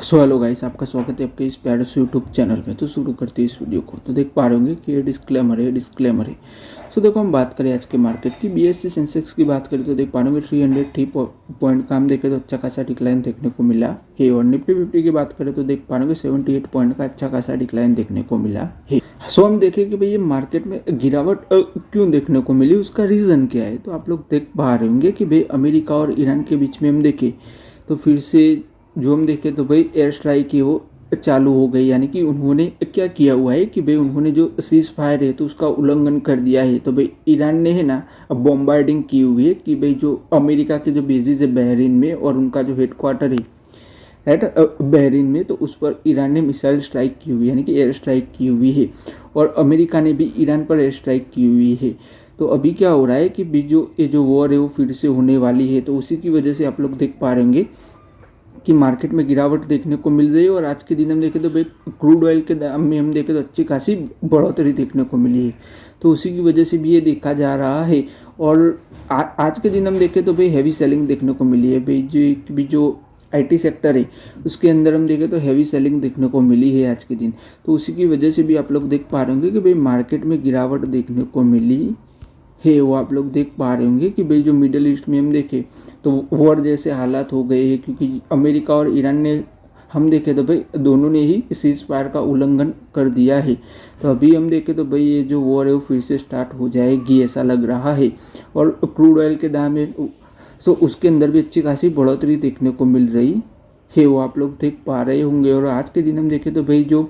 So hello guys, आपका स्वागत है आपके इस प्यारे से यूट्यूब चैनल में। तो शुरू करते हैं इस वीडियो को। तो देख पा रहे होंगे कि ये डिस्क्लेमर है। सो देखो, हम बात करें आज के मार्केट की, बीएससी सेंसेक्स की बात करें तो देख पा रहे होंगे 303 पॉइंट का हम देखें तो अच्छा खासा डिक्लाइन देखने को मिला है। और निफ्टी 50 की बात करें तो देख पा रहे होंगे 78 पॉइंट का अच्छा खासा डिक्लाइन देखने को मिला है। सो हम देखें कि भाई ये मार्केट में गिरावट क्यों देखने को मिली, उसका रीज़न क्या है। तो आप लोग देख पा रहे होंगे कि भाई अमेरिका और ईरान के बीच में हम देखें तो फिर से जो हम देखें तो भाई एयर स्ट्राइक है वो चालू हो गई। यानी कि उन्होंने क्या किया हुआ है कि भाई उन्होंने जो सीज फायर है तो उसका उल्लंघन कर दिया है। तो भाई ईरान ने है ना बॉम्बार्डिंग की हुई है कि भाई जो अमेरिका के जो बेसिस है बहरीन में और उनका जो हेडक्वार्टर है राइट बहरीन में, तो उस पर ईरान ने मिसाइल स्ट्राइक की हुई है, यानी कि एयर स्ट्राइक की हुई है। और अमेरिका ने भी ईरान पर एयर स्ट्राइक की हुई है। तो अभी क्या हो रहा है कि भी जो ये जो वॉर है वो फिर से होने वाली है। तो उसी की वजह से आप लोग देख पा रहे होंगे कि मार्केट में गिरावट देखने को मिल रही है। और आज के दिन हम देखें तो भाई क्रूड ऑयल के दाम में हम देखें तो अच्छी खासी बढ़ोतरी देखने को मिली है। तो उसी की वजह से भी ये देखा जा रहा है। और आज के दिन हम देखें तो भाई हैवी सेलिंग देखने को मिली है। भाई जो आईटी सेक्टर है उसके अंदर हम देखें तो हैवी सेलिंग देखने को मिली है आज के दिन। तो उसी की वजह से भी आप लोग देख पा रहे होंगे कि भाई मार्केट में गिरावट देखने को मिली है। वो आप लोग देख पा रहे होंगे कि भाई जो मिडल ईस्ट में हम देखें तो वॉर जैसे हालात हो गए हैं, क्योंकि अमेरिका और ईरान ने हम देखें तो भाई दोनों ने ही सीज फायर का उल्लंघन कर दिया है। तो अभी हम देखें तो भाई ये जो वॉर है वो फिर से स्टार्ट हो जाएगी ऐसा लग रहा है। और क्रूड ऑयल के दाम है तो उसके अंदर भी अच्छी खासी बढ़ोतरी देखने को मिल रही है। वो आप लोग देख पा रहे होंगे। और आज के दिन हम देखें तो भाई जो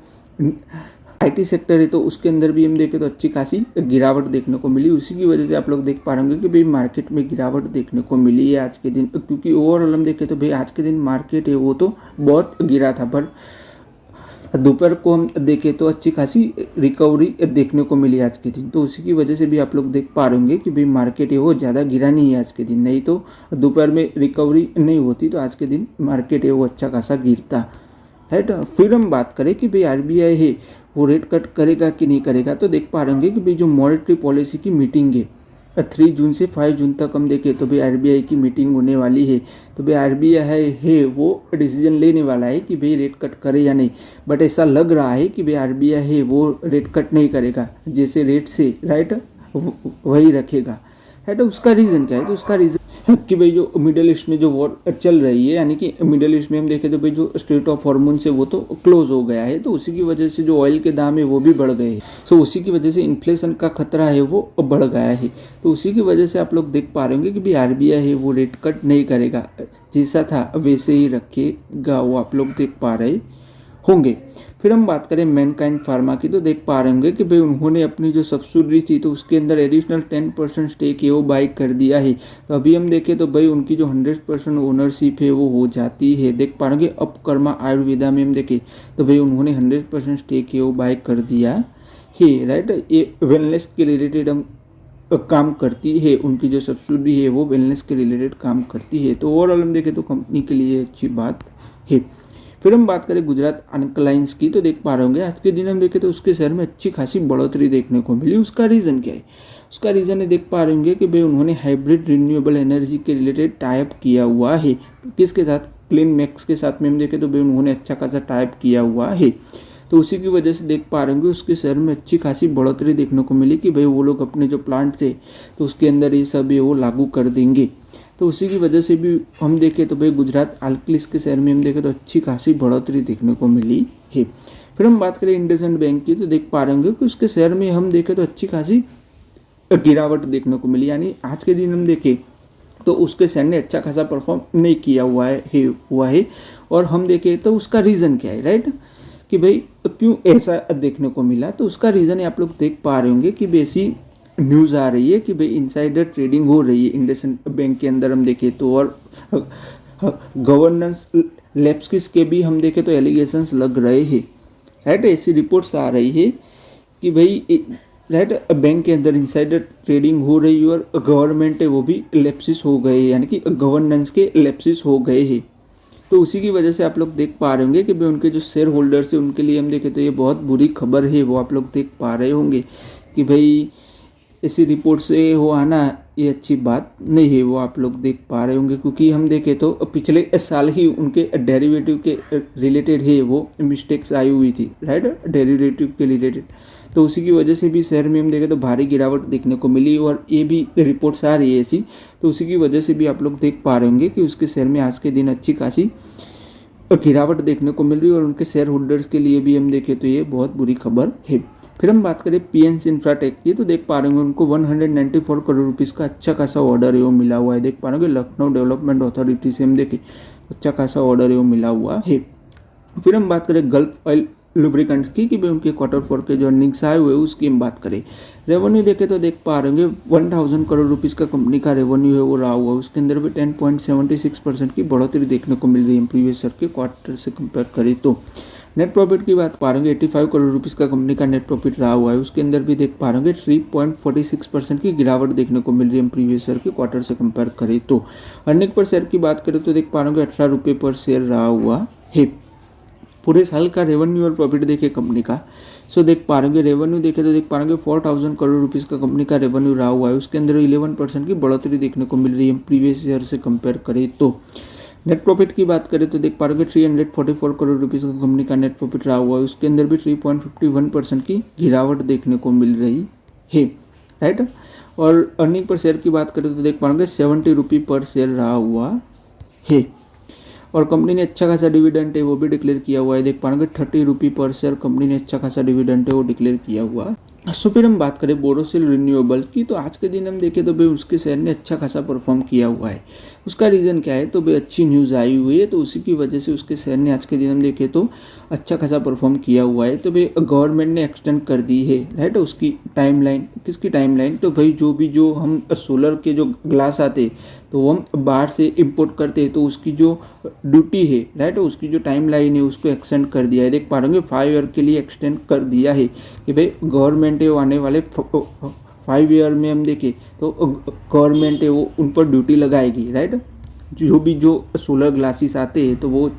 आईटी सेक्टर है तो उसके अंदर भी हम देखें तो अच्छी खासी गिरावट देखने को मिली। उसी की वजह से आप लोग देख पा रहे होंगे कि भाई मार्केट में गिरावट देखने को मिली है आज के दिन। क्योंकि ओवरऑल हम देखें तो भाई आज के दिन मार्केट है वो तो बहुत गिरा था, पर दोपहर को हम देखें तो अच्छी खासी रिकवरी देखने को मिली आज के दिन। तो उसी की वजह से भी आप लोग देख पा रहे होंगे कि भाई मार्केट है वो ज़्यादा गिरा नहीं है आज के दिन। नहीं तो दोपहर में रिकवरी नहीं होती तो आज के दिन मार्केट है वो अच्छा खासा गिरता राइट। फिर हम बात करें कि भाई आरबीआई है वो रेट कट करेगा कि नहीं करेगा। तो देख पा रहे होंगे कि भाई जो मॉनेटरी पॉलिसी की मीटिंग है 3 जून से 5 जून तक हम देखें तो भाई आरबीआई की मीटिंग होने वाली है। तो भाई आरबीआई है वो डिसीजन लेने वाला है कि भाई रेट कट करे या नहीं। बट ऐसा लग रहा है कि भाई आरबीआई है वो रेट कट नहीं करेगा, जैसे रेट से राइट वही रखेगा राइट। उसका रीज़न क्या है? तो उसका रीज़न कि भाई जो मिडल ईस्ट में जो वॉर चल रही है, यानी कि मिडल ईस्ट में हम देखें तो भाई जो स्ट्रेट ऑफ हॉर्मोन्स है वो तो क्लोज हो गया है। तो उसी की वजह से जो ऑयल के दाम है वो भी बढ़ गए हैं। सो उसी की वजह से इन्फ्लेशन का खतरा है वो बढ़ गया है। तो उसी की वजह से आप लोग देख पा रहे होंगे कि भाई आरबीआई है वो रेट कट नहीं करेगा, जैसा था वैसे ही रखेगा। वो आप लोग देख पा रहे होंगे। फिर हम बात करें मैनकाइंड फार्मा की, तो देख पा रहे होंगे कि भाई उन्होंने अपनी जो सब्सिडरी थी तो उसके अंदर एडिशनल 10% स्टेक है वो बाई कर दिया है। तो अभी हम देखें तो भाई उनकी जो 100% ओनरशिप है वो हो जाती है। देख पा रहे होंगे अपकर्मा आयुर्वेदा में हम देखें तो भाई उन्होंने 100% स्टेक है वो बाई कर दिया है राइट। ये वेलनेस के रिलेटेड हम काम करती है, उनकी जो सब्सिडरी है वो वेलनेस के रिलेटेड काम करती है। तो ओवरऑल हम देखें तो कंपनी के लिए अच्छी बात है। फिर हम बात करें गुजरात अनकलाइंस की, तो देख पा रहे होंगे आज के दिन हम देखें तो उसके शेयर में अच्छी खासी बढ़ोतरी देखने को मिली। उसका रीज़न क्या है? उसका रीज़न है देख पा रहे होंगे कि भाई उन्होंने हाइब्रिड रिन्यूएबल एनर्जी के रिलेटेड टाइप किया हुआ है। किसके साथ? क्लीन मैक्स के साथ में हम देखें तो भाई उन्होंने अच्छा खासा टाइप किया हुआ है। तो उसी की वजह से देख पा रहे होंगे उसके शेयर में अच्छी खासी बढ़ोतरी देखने को मिली कि भाई वो लोग अपने जो प्लांट थे तो उसके अंदर ये सब वो लागू कर देंगे। तो उसी की वजह से भी हम देखें तो भाई गुजरात अल्कलिस के शेयर में हम देखें तो अच्छी खासी बढ़ोतरी देखने को मिली है। फिर हम बात करें इंडसइंड बैंक की, तो देख पा रहे होंगे कि उसके शेयर में हम देखें तो अच्छी खासी गिरावट देखने को मिली। यानी आज के दिन हम देखें तो उसके शेयर ने अच्छा खासा परफॉर्म नहीं किया हुआ है। और हम देखें तो उसका रीज़न क्या है राइट, कि भाई क्यों ऐसा देखने को मिला। तो उसका रीज़न है आप लोग देख पा रहे होंगे कि बेसी न्यूज़ आ रही है कि भाई इनसाइडर ट्रेडिंग हो रही है इंडसइंड बैंक के अंदर हम देखें तो। और गवर्नेंस लैप्स के भी हम देखें तो एलिगेशंस लग रहे हैं राइट। ऐसी रिपोर्ट्स आ रही है कि भाई राइट बैंक के अंदर इनसाइडर ट्रेडिंग हो रही है और गवर्नमेंट है वो भी लैप्सिस हो गए, यानी कि गवर्नेंस के लैप्सिस हो गए हैं। तो उसी की वजह से आप लोग देख पा रहे होंगे कि भाई उनके जो शेयर होल्डर्स है उनके लिए हम देखें तो ये बहुत बुरी खबर है। वो आप लोग देख पा रहे होंगे कि भाई ऐसी रिपोर्ट से हो आना ये अच्छी बात नहीं है, वो आप लोग देख पा रहे होंगे, क्योंकि हम देखें तो पिछले साल ही उनके डेरिवेटिव के रिलेटेड ही वो मिस्टेक्स आई हुई थी, राइट, डेरिवेटिव के रिलेटेड। तो उसी की वजह से भी शेयर में हम देखें तो भारी गिरावट देखने को मिली, और ये भी रिपोर्ट्स आ रही है ऐसी, तो उसी की वजह से भी आप लोग देख पा रहे होंगे कि उसके शेयर में आज के दिन अच्छी खासी गिरावट देखने को मिल रही है, और उनके शेयर होल्डर्स के लिए भी हम देखें तो ये बहुत बुरी खबर है। फिर हम बात करें पीएनसी इंफ्राटेक की, तो देख पा रहे होंगे उनको 194 करोड़ रुपीज़ का अच्छा खासा ऑर्डर है वो मिला हुआ है। देख पा रहे होंगे लखनऊ डेवलपमेंट अथॉरिटी से हम देखें अच्छा खासा ऑर्डर है वो मिला हुआ है। फिर हम बात करें गल्फ ऑयल लुब्रिकेंट्स की कि भाई उनके Q4 के जो अर्निंग्स आए हुए उसकी हम बात करें। रेवेन्यू देखें तो देख पा रहे होंगे 1000 करोड़ रुपीज़ का कंपनी का रेवेन्यू है वो रहा हुआ, उसके अंदर भी 10.76% की बढ़ोतरी देखने को मिल रही है प्रीवियस ईयर के क्वार्टर से कंपेयर करें तो। नेट प्रॉफिट की बात पा रहे होंगे 85 करोड़ रुपीज़ का कंपनी का नेट प्रॉफिट रहा हुआ है, उसके अंदर भी देख पा रहे होंगे 3.46% की गिरावट देखने को मिल रही है प्रीवियस ईयर के क्वार्टर से कंपेयर करें तो। अर्निंग पर शेयर की बात करें तो देख पा रहे होंगे 18 रुपये पर शेयर रहा हुआ है। पूरे साल का रेवेन्यू और प्रॉफिट देखे कंपनी का, सो देख पा रहे रेवेन्यू देखे तो देख पा रहे 4000 करोड़ रुपीज़ का कंपनी का रेवेन्यू रहा हुआ है, उसके अंदर 11% की बढ़ोतरी देखने को मिल रही है प्रीवियस ईयर से कंपेयर करें तो। नेट प्रॉफिट की बात करें तो देख पा रहे 344 करोड़ रुपीज़ का कंपनी का नेट प्रॉफिट रहा हुआ है, उसके अंदर भी 3.51% की गिरावट देखने को मिल रही है, राइट। और अर्निंग पर शेयर की बात करें तो देख पा रहे 70 रुपये पर शेयर रहा हुआ है, और कंपनी ने अच्छा खासा डिविडेंड है वो भी डिक्लेयर किया हुआ है। देख पाएंगे 30 रुपये पर शेयर कंपनी ने अच्छा खासा डिविडेंड है वो डिक्लेयर किया हुआ है। सो फिर हम बात करें बोरोसिल रिन्यूएबल की, तो आज के दिन हम देखें तो भाई उसके शेयर ने अच्छा खासा परफॉर्म किया हुआ है। उसका रीज़न क्या है, तो भाई अच्छी न्यूज़ आई हुई है, तो उसी की वजह से उसके शेयर ने आज के दिन हम देखें तो अच्छा खासा परफॉर्म किया हुआ है। तो भाई गवर्नमेंट ने एक्सटेंड कर दी है, राइट, उसकी टाइमलाइन। किसकी टाइमलाइन, तो भाई जो हम सोलर के जो ग्लास आते तो वो हम बाहर से इंपोर्ट करते हैं, तो उसकी जो ड्यूटी है, राइट, उसकी जो टाइमलाइन है उसको एक्सटेंड कर दिया है। देख पा रहे 5 ईयर के लिए एक्सटेंड कर दिया है कि भाई गवर्नमेंट है वो आने वाले 5 ईयर में हम देखें तो गवर्नमेंट है वो उन पर ड्यूटी लगाएगी, राइट। जो सोलर ग्लासेस आते हैं तो वो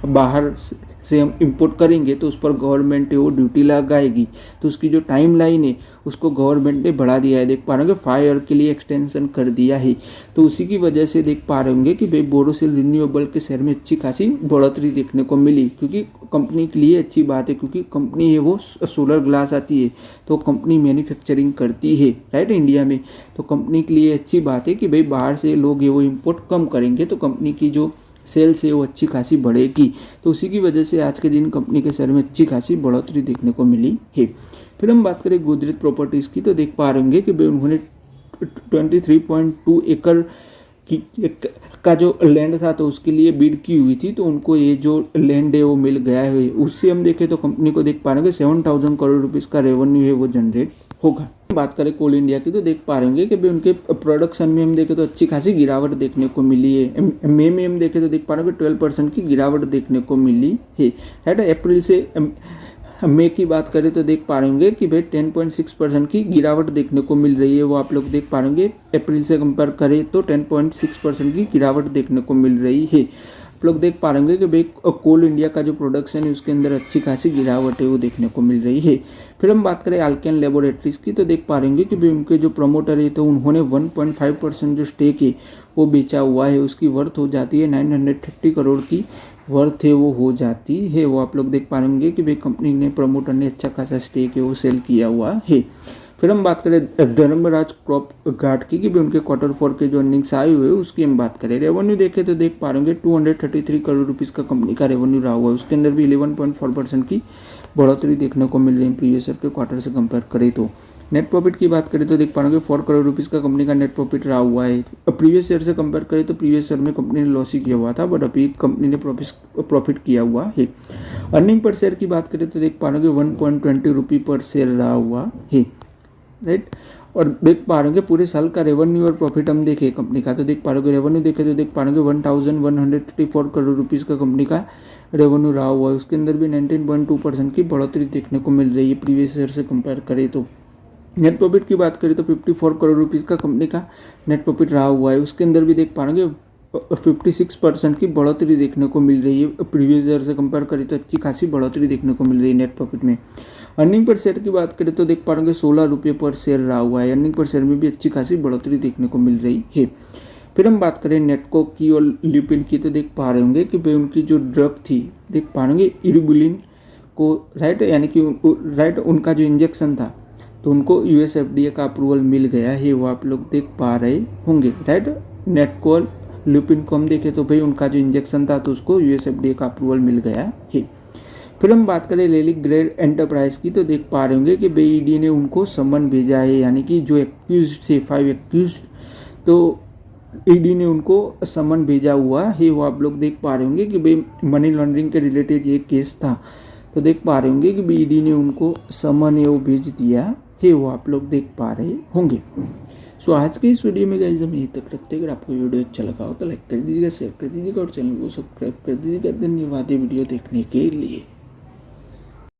बाहर से हम इंपोर्ट करेंगे तो उस पर गवर्नमेंट है वो ड्यूटी लगाएगी, तो उसकी जो टाइम लाइन है उसको गवर्नमेंट ने बढ़ा दिया है। देख पा रहे होंगे 5 ईयर के लिए एक्सटेंशन कर दिया है, तो उसी की वजह से देख पा रहे होंगे कि भाई बोरोसिल रिन्यूएबल के शेयर में अच्छी खासी बढ़ोतरी देखने को मिली, क्योंकि कंपनी के लिए अच्छी बात है, क्योंकि कंपनी है वो सोलर ग्लास आती है तो कंपनी मैन्युफैक्चरिंग करती है, राइट, इंडिया में। तो कंपनी के लिए अच्छी बात है कि भाई बाहर से लोग ये वो इम्पोर्ट कम करेंगे तो कंपनी की जो सेल्स है वो अच्छी खासी बढ़ेगी, तो उसी की वजह से आज के दिन कंपनी के शेयर में अच्छी खासी बढ़ोतरी देखने को मिली है। फिर हम बात करें गोदरेज प्रॉपर्टीज़ की, तो देख पा रहे होंगे कि भाई उन्होंने 23.2 एकड़ की का जो लैंड था तो उसके लिए बिड की हुई थी, तो उनको ये जो लैंड है वो मिल गया है। उससे हम देखें तो कंपनी को देख पा रहे हैं 7000 करोड़ रुपीज़ का रेवेन्यू है वो जनरेट होगा। बात करें कोल इंडिया की, तो देख पा रहे होंगे कि भाई उनके प्रोडक्शन में हम देखें तो अच्छी खासी गिरावट देखने को मिली है। मई में हम देखें तो देख पा रहे हैं 12% की गिरावट देखने को मिली है, राइट। अप्रैल से मई की बात करें तो देख पा रहे होंगे कि भाई 10.6% की गिरावट देखने को मिल रही है, वो आप लोग देख पा रहे होंगे। अप्रैल से कंपेयर करें तो 10.6% की गिरावट देखने को मिल रही है। आप लोग देख पा रहे होंगे कि भाई कोल इंडिया का जो प्रोडक्शन है उसके अंदर अच्छी खासी गिरावट है वो देखने को मिल रही है। फिर हम बात करें अल्केन लैबोरेटरीज की, तो देख पा रहे होंगे कि भाई उनके जो प्रमोटर है तो उन्होंने 1.5% जो स्टेक है वो बेचा हुआ है, उसकी वर्थ हो जाती है 930 करोड़ की वर्थ है वो हो जाती है। वो आप लोग देख पाएंगे कि भाई कंपनी ने प्रमोटर ने अच्छा खासा स्टेक है वो सेल किया हुआ है। फिर हम बात करें धर्मराज क्रॉप गार्ड की कि भाई उनके Q4 के जो अर्निंग्स आए हुए उसकी हम बात करें। रेवेन्यू देखें तो देख पा रहे होंगे 233 करोड़ रुपीज़ का कंपनी का रेवेन्यू रहा हुआ है, उसके अंदर भी 11.4% की बढ़ोतरी देखने को मिल रही है प्रीवियस ईयर के क्वार्टर से कंपेयर करें तो। नेट प्रॉफिट की बात करें तो देख पाएंगे 4 करोड़ रुपीज़ का कंपनी का नेट प्रॉफिट रहा हुआ है। प्रीवियस ईयर से कंपेयर करें तो प्रीवियस ईयर में कंपनी ने लॉस ही किया हुआ था, बट अभी कंपनी ने प्रॉफिट किया हुआ है। अर्निंग पर शेयर की बात करें तो देख पाएंगे 1.20 रुपये पर शेयर रहा हुआ है, राइट। और देख पा रहे होंगे पूरे साल का रेवेन्यू और प्रॉफिट हम देखें कंपनी का, तो देख पा रहे होंगे रेवेन्यू देखें तो देख पा रहे होंगे 1134 करोड़ रुपीज़ का कंपनी का रेवेन्यू रहा हुआ है, उसके अंदर भी 19.2% की बढ़ोतरी देखने को मिल रही है प्रीवियस ईयर से कंपेयर करें तो। नेट प्रॉफिट की बात करें तो 54 करोड़ रुपीज़ का कंपनी का नेट प्रॉफिट रहा हुआ है, उसके अंदर भी देख पा रहे होंगे 56% की बढ़ोतरी देखने को मिल रही है। प्रीवियस ईयर से कंपेयर करें तो अच्छी खासी बढ़ोतरी देखने को मिल रही है नेट प्रॉफिट में। अर्निंग पर शेयर की बात करें तो देख पा रहे होंगे 16 रुपये पर शेयर रहा हुआ है। अर्निंग पर शेयर में भी अच्छी खासी बढ़ोतरी देखने को मिल रही है। फिर हम बात करें नेटको की और ल्यूपिन की तो देख पा रहे होंगे कि भाई उनकी जो ड्रग थी, देख पा रहे होंगे इरुबुलिन को, राइट, यानी कि राइट उनका जो इंजेक्शन था तो उनको यूएस एफडीए का अप्रूवल मिल गया है, वो आप लोग देख पा रहे होंगे, राइट। नेटको और ल्यूपिन को हम देखें तो भाई उनका जो इंजेक्शन था तो उसको यूएस एफडीए का अप्रूवल मिल गया है। फिर हम बात करें लेलिक ग्रेड एंटरप्राइज की तो देख पा रहे होंगे कि भाई ईडी ने उनको समन भेजा है, यानी कि जो एक्यूज थे 5 एक्यूज, तो ईडी ने उनको समन भेजा हुआ है, वो आप लोग देख पा रहे होंगे कि भाई मनी लॉन्ड्रिंग के रिलेटेड ये केस था, तो देख पा रहे होंगे कि भाई ईडी ने उनको समन है वो भेज दिया है, वो आप लोग देख पा रहे होंगे। सो आज के इस वीडियो में गाइस हम यहीं तक रखते हैं। अगर आपको वीडियो अच्छा लगा हो तो लाइक कर दीजिएगा, शेयर कर दीजिएगा और चैनल को सब्सक्राइब कर दीजिएगा। धन्यवाद ये वीडियो देखने के लिए।